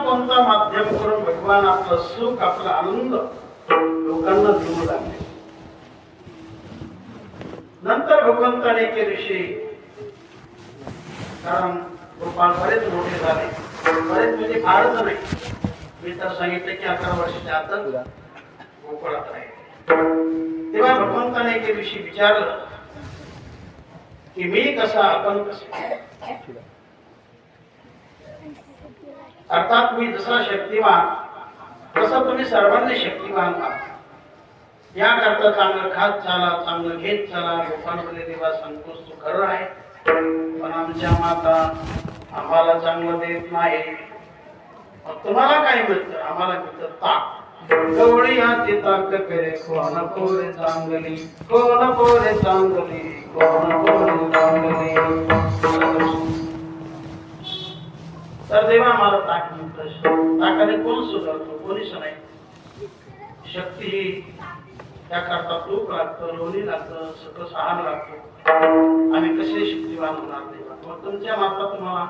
कोणता माध्यम करून भगवान आपलं सुख आपला आनंद लोकांना देऊ लागले. नंतर भगवंताने केले ऋषी, कारण गोपाळ बरेच मोठे झाले, बरेच म्हणजे फारच नाही, मी तर सांगितलं की 11 वर्षाच्या आतच गोकुळात राहिले. तेव्हा भगवंताने एके दिवशी विचारलं की मी कसा आपण कसे, अर्थात मी जसा शक्तिवान तसा तुम्ही सर्वांनी शक्तिवान आहात. याकरता चांगलं खात चाला, चांगलं घेत चाला. लोकांमध्ये देवा संतोष तो खरं आहे, पण आमच्या माता आम्हाला चांगलं देत नाही. तुम्हाला काय मिळतं? आम्हाला मिळतं ताक. गवळी हाती ताक करे कोण कोरे चांगली, कोण कोरे चांगली, कोण कोरे चांगली. तर देवा मला ताक मिळतं. ताकाने कोण सुधारतो? कोणीच नाही. शक्ती ही त्याकरता तूप लागतं, लोणी लागतं, सकस आहार लागतो. आम्ही कसे शक्तिवान होणार देवा? मग तुमच्या माता तुम्हाला